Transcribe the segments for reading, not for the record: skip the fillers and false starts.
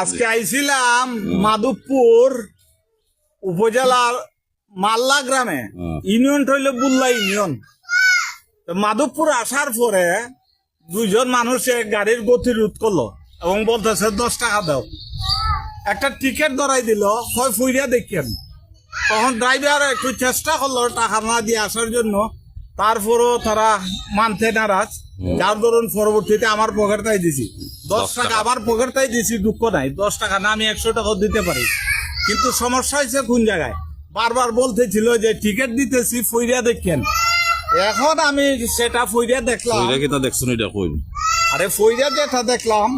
আজকে আইছিলাম মাধবপুর উপজেলার মাল্লা গ্রামে। ইউনিয়ন হইল বুল্লা ইউনিয়ন। মাধবপুর আসার পরে দুইজন মানুষে গাড়ির গতি রোধ করলো এবং বলতেছে 10 টাকা দাও। একটা টিকিট ধরাই দিল, হয় ফুইরা দেখেন। তখন ড্রাইভার একটু চেষ্টা করলো টাকা না দিয়ে আসার জন্য, তারপরও তারা মানতে নারাজ। যার ধরুন পরবর্তীতে আমার পকেটটাই দিছি 10 টাকা, আমার পকেটটাই দিছি, দুঃখ নাই। 10 টাকা না, আমি 100 টাকাও দিতে পারি। কিন্তু সমস্যা হয়েছে কোন জায়গায়, বারবার বলতেছিল যে টিকিট দিতেছি, ফুইরা দেখেন। এখন আমি সেটা ফুইরা দেখলাম। আরে ফুইরা যেটা দেখলাম,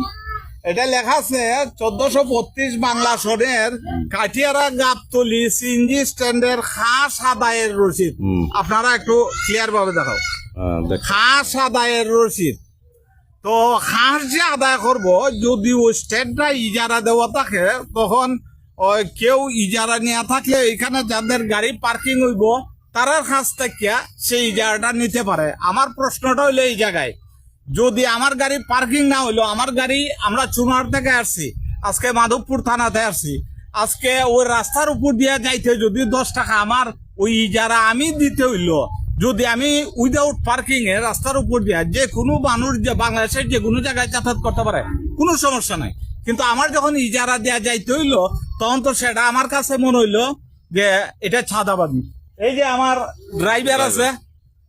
এটা লেখা আছে 1432 বাংলা সনের কাঠিয়ারা গাবতলি সিএনজি স্ট্যান্ডের খাস আদায়ের রসিদ। আপনারা একটু ক্লিয়ার ভাবে দেখাও। খাস আদায়ের রসিদ। তো খাস যে আদায় করব, যদি ওই স্ট্যান্ডটা ইজারা দেওয়া থাকে, তখন কেউ ইজারা নিয়ে থাকলে এখানে যাদের গাড়ি পার্কিং হইব তারার কাছ থেকে সেই ইজারাটা নিতে পারে। আমার প্রশ্নটা হইলো এই জায়গায়, যদি আমার গাড়ি পার্কিং না হইলো, আমার গাড়ি, আমরা চুনার থেকে আসছি, আজকে মাধবপুর থানাতে আসছি, আজকে ওই রাস্তার উপর দিয়ে যাইতে যদি 10 টাকা আমার ওই ইজারা আমি দিতে হইলো, যদি আমি উইদাউট পার্কিং এ রাস্তার উপর দিয়ে যে কোনো মানুষ যে বাংলাদেশের যে কোনো জায়গায় যাতায়াত করতে পারে, কোনো সমস্যা নাই। কিন্তু আমার যখন ইজারা দেওয়া যাইতে হইলো, তখন তো সেটা আমার কাছে মনে হইলো যে এটা ছাদাবাদী। এই যে আমার ড্রাইভার আছে,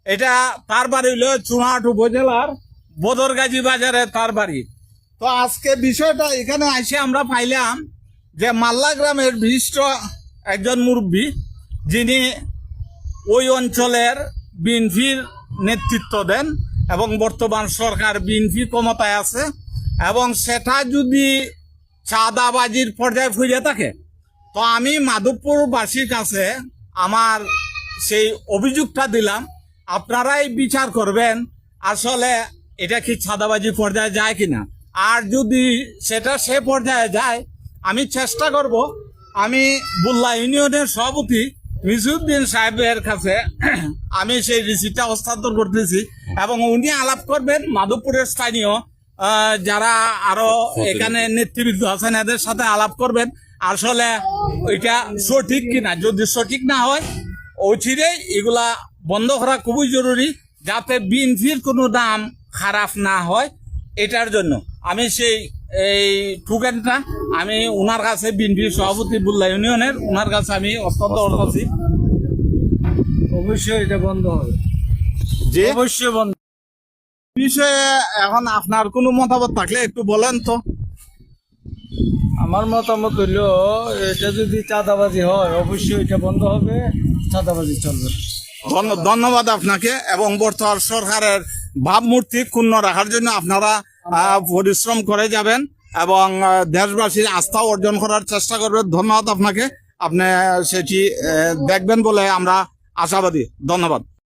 এটা তার বাড়ি হইলো চুনাহাট উপজেলার বদরগাজী বাজারে তার বাড়ি। তো আজকে বিষয়টা এখানে এসে আমরা পাইলাম যে মাল্লা গ্রামের বিশিষ্ট একজন মুরব্বী, যিনি ওই অঞ্চলের বিএনপির নেতৃত্ব দেন এবং বর্তমান সরকার বিএনপি ক্ষমতায় আছে, এবং সেটা যদি চাঁদাবাজির পর্যায়ে ফিরে থাকে, তো আমি মাধবপুরবাসীর কাছে আমার সেই অভিযোগটা দিলাম। আপনারাই বিচার করবেন আসলে এটা কি চাঁদাবাজি পর্যায়ে যায় কিনা। আর যদি সেটা সে পর্যায়ে যায়, আমি চেষ্টা করব, আমি বুল্লা ইউনিয়নের সভাপতি মিসুদ্দিন সাহেবের কাছে আমি সেই রিসিপ্টটা হস্তান্তর করতেছি, এবং উনি আলাপ করবেন মাধবপুরের স্থানীয় যারা আরো এখানে নেতৃবৃন্দ আছেন, এদের সাথে আলাপ করবেন আসলে এটা সঠিক কিনা। যদি সঠিক না হয়, অচিরেই এগুলা বন্ধ করা খুবই জরুরি, যাতে বিএনপির কোনো দাম খারাপ না হয়। এটার জন্য আমি সেই টোকেনটা আমি ওনার কাছে, বিএনপি সভাপতি বুল্লা ইউনিয়নের, ওনার কাছে আমি হস্তান্তর করছি। অবশ্যই এটা বন্ধ হবে, যে অবশ্যই বন্ধ। বিষয়ে এখন আপনার কোনো মতামত থাকলে একটু বলেন তো। আমার মতামত হইলো, এটা যদি চাঁদাবাজি হয়, অবশ্যই এটা বন্ধ হবে, চাঁদাবাজি চলবে। ধন্যবাদ আপনাকে, এবং বর্তমান সরকারের ভাবমূর্তি ক্ষুণ্ণ রাখার জন্য আপনারা পরিশ্রম করে যাবেন এবং দেশবাসীর আস্থা অর্জন করার চেষ্টা করবেন। ধন্যবাদ আপনাকে, আপনি সেটি দেখবেন বলে আমরা আশাবাদী। ধন্যবাদ।